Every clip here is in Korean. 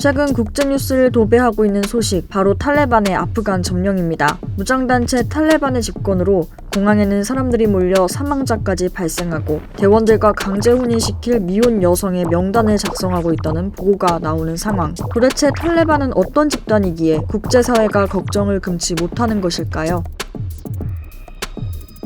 최근 국제뉴스를 도배하고 있는 소식, 바로 탈레반의 아프간 점령입니다. 무장단체 탈레반의 집권으로 공항에는 사람들이 몰려 사망자까지 발생하고 대원들과 강제 혼인시킬 미혼 여성의 명단을 작성하고 있다는 보고가 나오는 상황. 도대체 탈레반은 어떤 집단이기에 국제사회가 걱정을 금치 못하는 것일까요?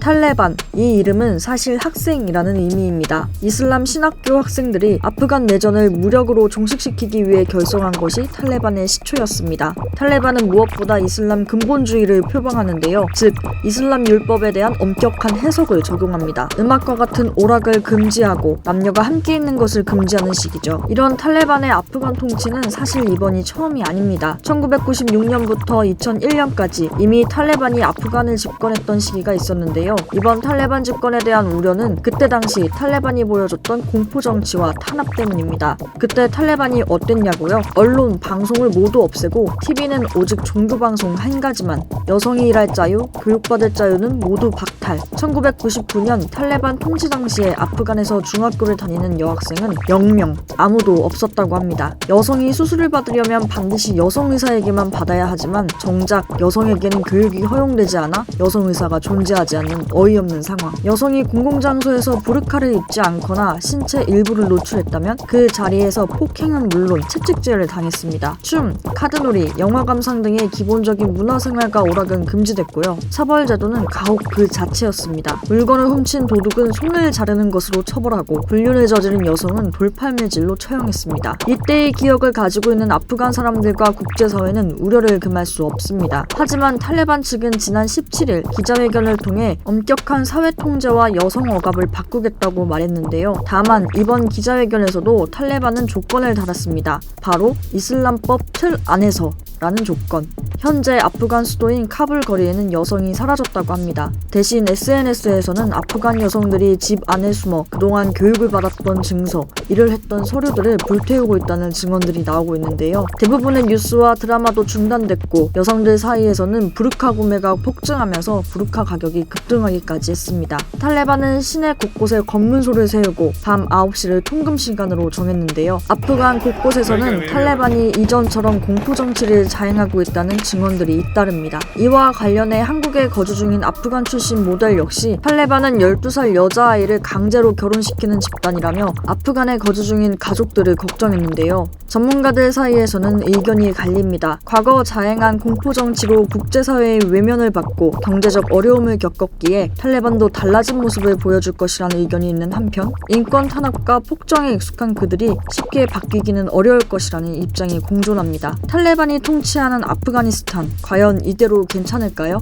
탈레반, 이 이름은 사실 학생이라는 의미입니다. 이슬람 신학교 학생들이 아프간 내전을 무력으로 종식시키기 위해 결성한 것이 탈레반의 시초였습니다. 탈레반은 무엇보다 이슬람 근본주의를 표방하는데요. 즉, 이슬람 율법에 대한 엄격한 해석을 적용합니다. 음악과 같은 오락을 금지하고 남녀가 함께 있는 것을 금지하는 식이죠. 이런 탈레반의 아프간 통치는 사실 이번이 처음이 아닙니다. 1996년부터 2001년까지 이미 탈레반이 아프간을 집권했던 시기가 있었는데요. 이번 탈레반 집권에 대한 우려는 그때 당시 탈레반이 보여줬던 공포정치와 탄압 때문입니다. 그때 탈레반이 어땠냐고요? 언론, 방송을 모두 없애고 TV는 오직 종교방송 한 가지만, 여성이 일할 자유, 교육받을 자유는 모두 박탈. 1999년 탈레반 통치 당시에 아프간에서 중학교를 다니는 여학생은 0명, 아무도 없었다고 합니다. 여성이 수술을 받으려면 반드시 여성 의사에게만 받아야 하지만 정작 여성에게는 교육이 허용되지 않아 여성 의사가 존재하지 않는 어이없는 상황. 여성이 공공장소에서 부르카를 입지 않거나 신체 일부를 노출했다면 그 자리에서 폭행은 물론 채찍질을 당했습니다. 춤, 카드놀이, 영화 감상 등의 기본적인 문화생활과 오락은 금지됐고요. 처벌제도는 가혹 그 자체였습니다. 물건을 훔친 도둑은 손을 자르는 것으로 처벌하고 불륜을 저지른 여성은 돌팔매질로 처형했습니다. 이때의 기억을 가지고 있는 아프간 사람들과 국제사회는 우려를 금할 수 없습니다. 하지만 탈레반 측은 지난 17일 기자회견을 통해 엄격한 사회 통제와 여성 억압을 바꾸겠다고 말했는데요. 다만 이번 기자회견에서도 탈레반은 조건을 달았습니다. 바로 이슬람법 틀 안에서 라는 조건. 현재 아프간 수도인 카불 거리에는 여성이 사라졌다고 합니다. 대신 SNS에서는 아프간 여성들이 집 안에 숨어 그동안 교육을 받았던 증서, 일을 했던 서류들을 불태우고 있다는 증언들이 나오고 있는데요. 대부분의 뉴스와 드라마도 중단됐고 여성들 사이에서는 부르카 구매가 폭증하면서 부르카 가격이 급등하기까지 했습니다. 탈레반은 시내 곳곳에 검문소를 세우고 밤 9시를 통금 시간으로 정했는데요. 아프간 곳곳에서는 탈레반이 이전처럼 공포정치를 자행하고 있다는 증언들이 잇따릅니다. 이와 관련해 한국에 거주 중인 아프간 출신 모델 역시 탈레반은 12살 여자아이를 강제로 결혼시키는 집단이라며 아프간에 거주 중인 가족들을 걱정했는데요. 전문가들 사이에서는 의견이 갈립니다. 과거 자행한 공포정치로 국제사회의 외면을 받고 경제적 어려움을 겪었기에 탈레반도 달라진 모습을 보여줄 것이라는 의견이 있는 한편, 인권 탄압과 폭정에 익숙한 그들이 쉽게 바뀌기는 어려울 것이라는 입장이 공존합니다. 탈레반이 통치하는 아프가니스탄, 과연 이대로 괜찮을까요?